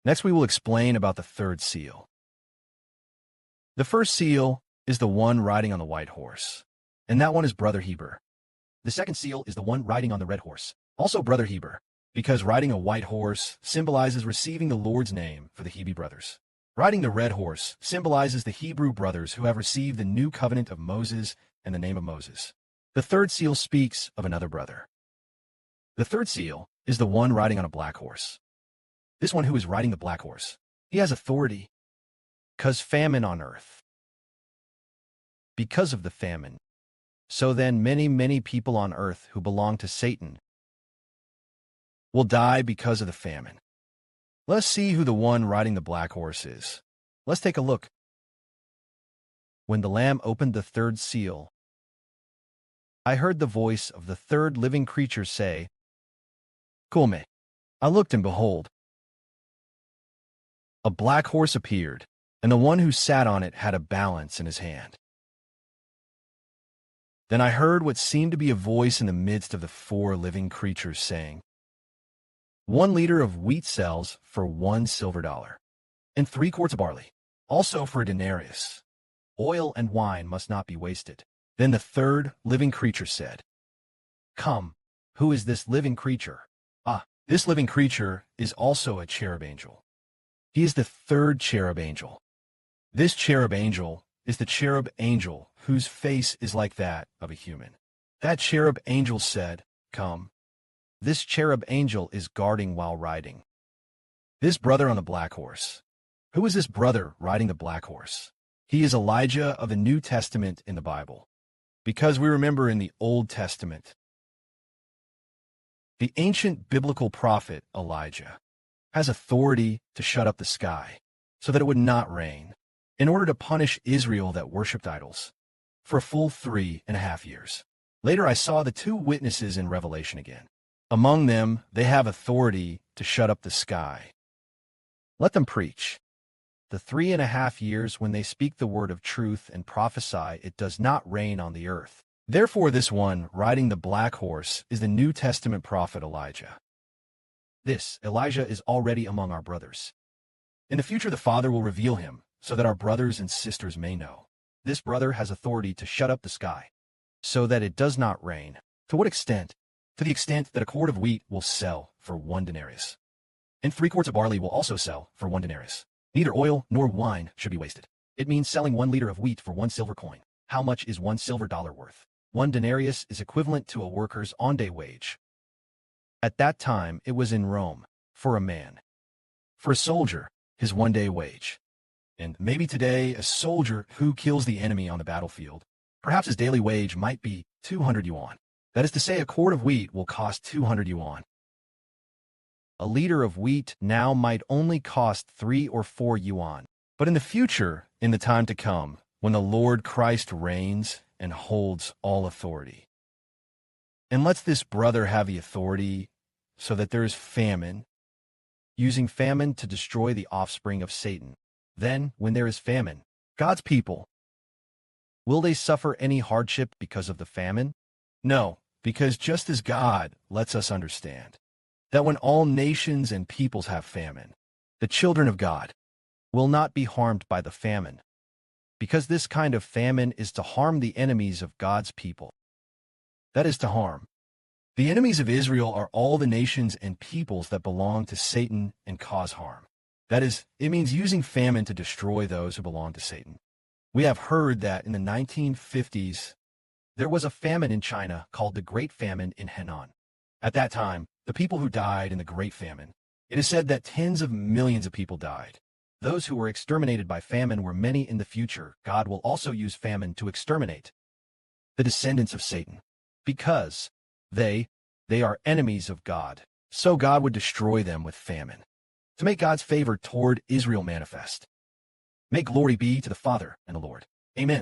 Next, we will explain about the third seal. The first seal is the one riding on the white horse, and that one is Brother Heber. The second seal is the one riding on the red horse, also Brother Heber, because riding a white horse symbolizes receiving the Lord's name for the Hebrew brothers. Riding the red horse symbolizes the Hebrew brothers who have received the new covenant of Moses and the name of Moses. The third seal speaks of another brother. The third seal is the one riding on a black horse. This one who is riding the black horse, he has authority. Because famine on earth. Because of the famine. So then many people on earth who belong to Satan will die because of the famine. Let's see who the one riding the black horse is. Let's take a look. When the Lamb opened the third seal, I heard the voice of the third living creature say, Come. I looked, and behold, a black horse appeared, and the one who sat on it had a balance in his hand. Then I heard what seemed to be a voice in the midst of the four living creatures saying, 1 liter of wheat sells for $1 silver, and 3 quarts of barley, also for a denarius. Oil and wine must not be wasted. Then the third living creature said, Come, who is this living creature? This living creature is also a cherub angel. He is the third cherub angel. This cherub angel is the cherub angel whose face is like that of a human. That cherub angel said, Come. This cherub angel is guarding while riding. This brother on the black horse. Who is this brother riding the black horse? He is Elijah of the New Testament in the Bible. Because we remember in the Old Testament, the ancient biblical prophet Elijah has authority to shut up the sky so that it would not rain, in order to punish Israel that worshipped idols for a full 3.5 years. Later I saw the 2 witnesses in Revelation again. Among them, they have authority to shut up the sky. Let them preach. The 3.5 years when they speak the word of truth and prophesy, it does not rain on the earth. Therefore this one riding the black horse is the New Testament prophet Elijah. This Elijah is already among our brothers. In the future the Father will reveal him, so that our brothers and sisters may know. This brother has authority to shut up the sky, so that it does not rain. To what extent? To the extent that a quart of wheat will sell for 1 denarius, and 3 quarts of barley will also sell for 1 denarius. Neither oil nor wine should be wasted. It means selling 1 liter of wheat for 1 silver coin. How much is 1 silver dollar worth? 1 denarius is equivalent to a worker's on-day wage. At that time, it was in Rome, for a man. For a soldier, his 1-day wage. And maybe today, a soldier who kills the enemy on the battlefield, perhaps his daily wage might be 200 yuan. That is to say, a quart of wheat will cost 200 yuan. A liter of wheat now might only cost 3 or 4 yuan. But in the future, in the time to come, when the Lord Christ reigns and holds all authority, and lets this brother have the authority so that there is famine, using famine to destroy the offspring of Satan. Then, when there is famine, God's people, will they suffer any hardship because of the famine? No, because just as God lets us understand that when all nations and peoples have famine, the children of God will not be harmed by the famine, because this kind of famine is to harm the enemies of God's people. That is to harm. The enemies of Israel are all the nations and peoples that belong to Satan and cause harm. That is, it means using famine to destroy those who belong to Satan. We have heard that in the 1950s, there was a famine in China called the Great Famine in Henan. At that time, the people who died in the Great Famine, it is said that tens of millions of people died. Those who were exterminated by famine were many. In the future, God will also use famine to exterminate the descendants of Satan, because they are enemies of God. So God would destroy them with famine, to make God's favor toward Israel manifest. May glory be to the Father and the Lord. Amen.